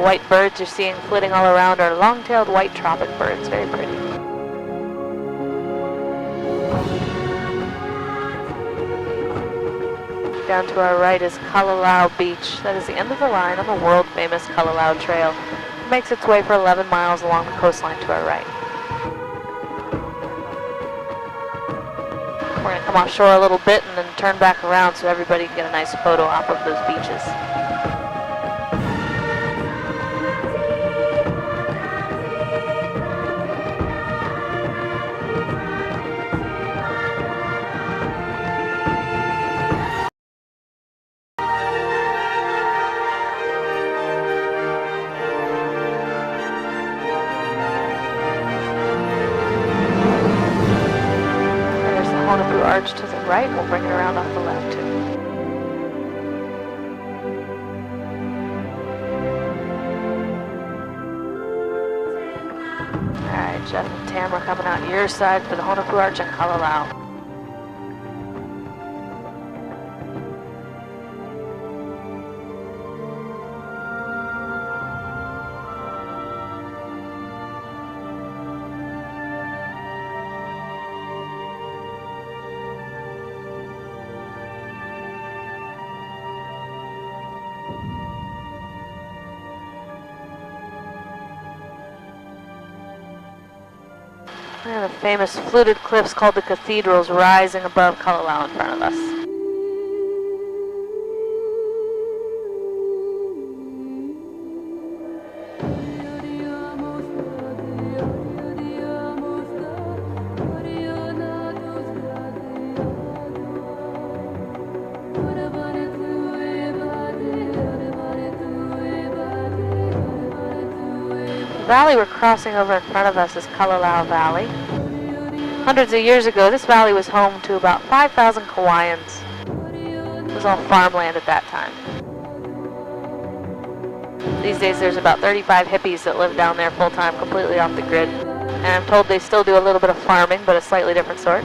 The white birds you're seeing flitting all around are long-tailed white tropic birds, very pretty. Down to our right is Kalalau Beach. That is the end of the line on the world-famous Kalalau Trail. It makes its way for 11 miles along the coastline to our right. We're going to come offshore a little bit and then turn back around so everybody can get a nice photo op of those beaches. Arch to the right, we'll bring it around off the left too. Alright, Jeff and Tam are coming out your side for the Honopu Arch and Kalalau. And the famous fluted cliffs called the Cathedrals rising above Kalalau in front of us. The valley we're crossing over in front of us is Kalalau Valley. Hundreds of years ago, this valley was home to about 5,000 Kauaians. It was all farmland at that time. These days there's about 35 hippies that live down there full-time, completely off the grid. And I'm told they still do a little bit of farming, but a slightly different sort.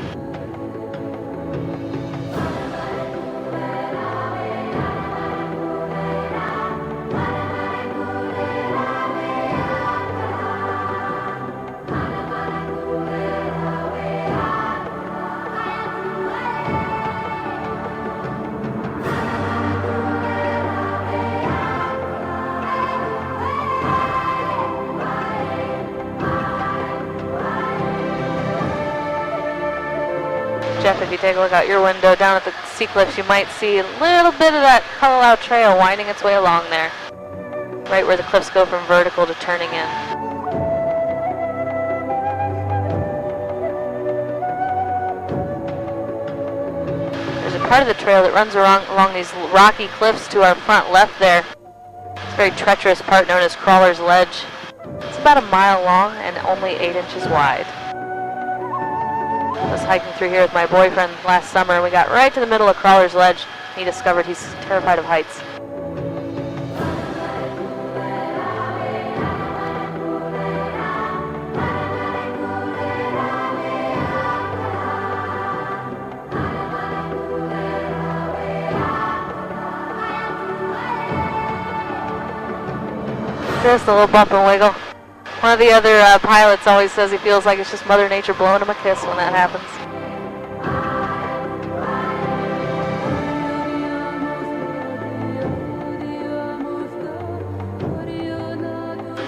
Jeff, if you take a look out your window down at the sea cliffs, you might see a little bit of that Kalalau Trail winding its way along there, right where the cliffs go from vertical to turning in. There's a part of the trail that runs along these rocky cliffs to our front left there. It's a very treacherous part known as Crawler's Ledge. It's about a mile long and only 8 inches wide. I was hiking through here with my boyfriend last summer, and we got right to the middle of Crawler's Ledge. He discovered he's terrified of heights. Just a little bump and wiggle. One of the other pilots always says he feels like it's just Mother Nature blowing him a kiss when that happens.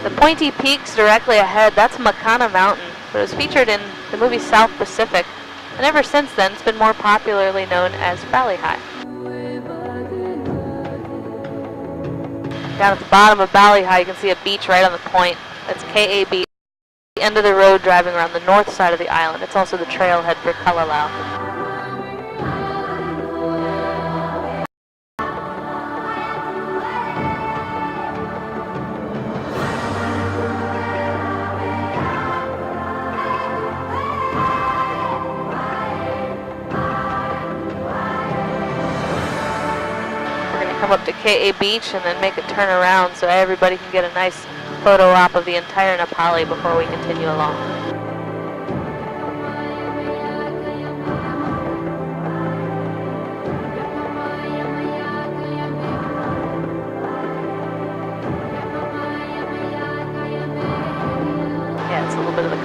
The pointy peaks directly ahead, that's Makana Mountain. It was featured in the movie South Pacific, and ever since then it's been more popularly known as Valley High. Down at the bottom of Valley High you can see a beach right on the point. That's KA Beach, the end of the road driving around the north side of the island. It's also the trailhead for Kalalau. We're going to come up to KA Beach and then make a turn around so everybody can get a nice photo op of the entire Napali before we continue along.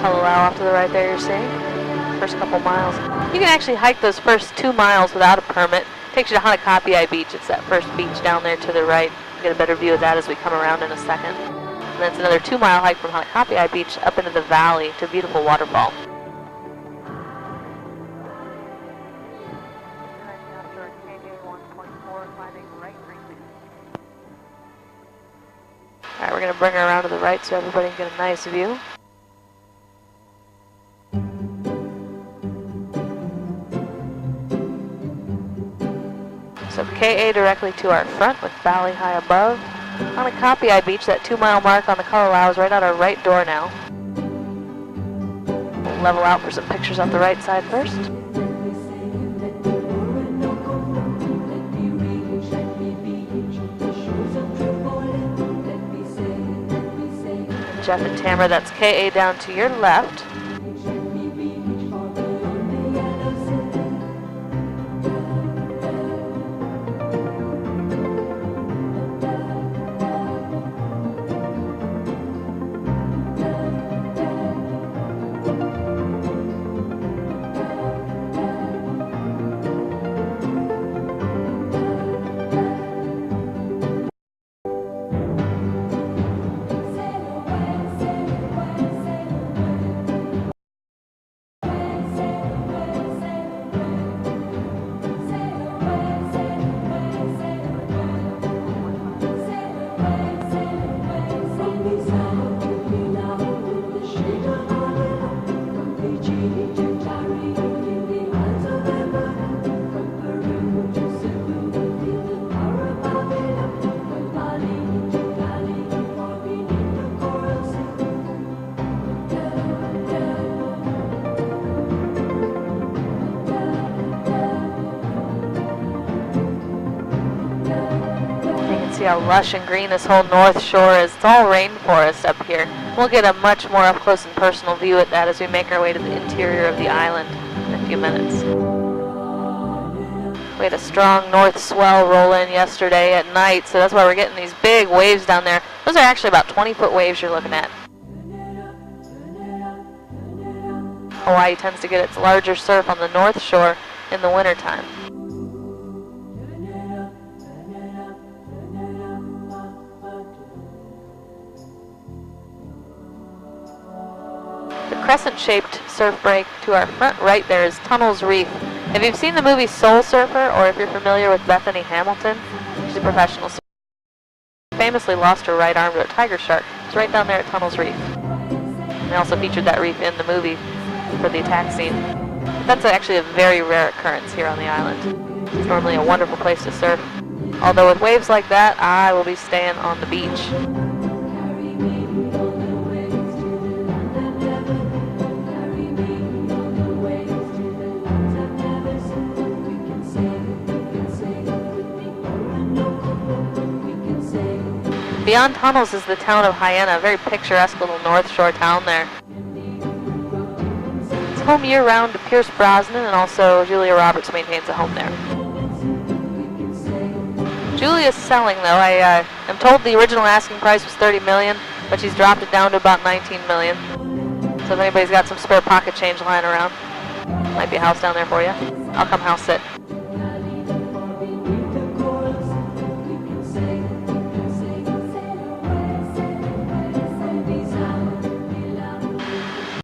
Kalalau off to the right there you're seeing. First couple miles. You can actually hike those first 2 miles without a permit. Takes you to Hanakapiai Beach. It's that first beach down there to the right. You'll get a better view of that as we come around in a second. And then it's another 2-mile hike from Hanakapiai Beach up into the valley to a beautiful waterfall. Alright, we're going to bring her around to the right so everybody can get a nice view. So KA directly to our front with valley high above. On Hanakapiai Beach, that 2-mile mark on the Kalalau is right out our right door now. We'll level out for some pictures off the right side first. Jeff and Tamara, that's KA down to your left. See how lush and green this whole North Shore is. It's all rainforest up here. We'll get a much more up close and personal view at that as we make our way to the interior of the island in a few minutes. We had a strong north swell roll in yesterday at night, so that's why we're getting these big waves down there. Those are actually about 20-foot waves you're looking at. Hawaii tends to get its larger surf on the North Shore in the wintertime. The crescent-shaped surf break to our front right there is Tunnels Reef. If you've seen the movie Soul Surfer, or if you're familiar with Bethany Hamilton, she's a professional surfer. She famously lost her right arm to a tiger shark. It's right down there at Tunnels Reef. They also featured that reef in the movie for the attack scene. That's actually a very rare occurrence here on the island. It's normally a wonderful place to surf. Although with waves like that, I will be staying on the beach. Beyond Tunnels is the town of Hyena, a very picturesque little North Shore town there. It's home year-round to Pierce Brosnan, and also Julia Roberts maintains a home there. Julia's selling, though. I am told the original asking price was $30 million, but she's dropped it down to about $19 million. So if anybody's got some spare pocket change lying around, might be a house down there for you. I'll come house sit.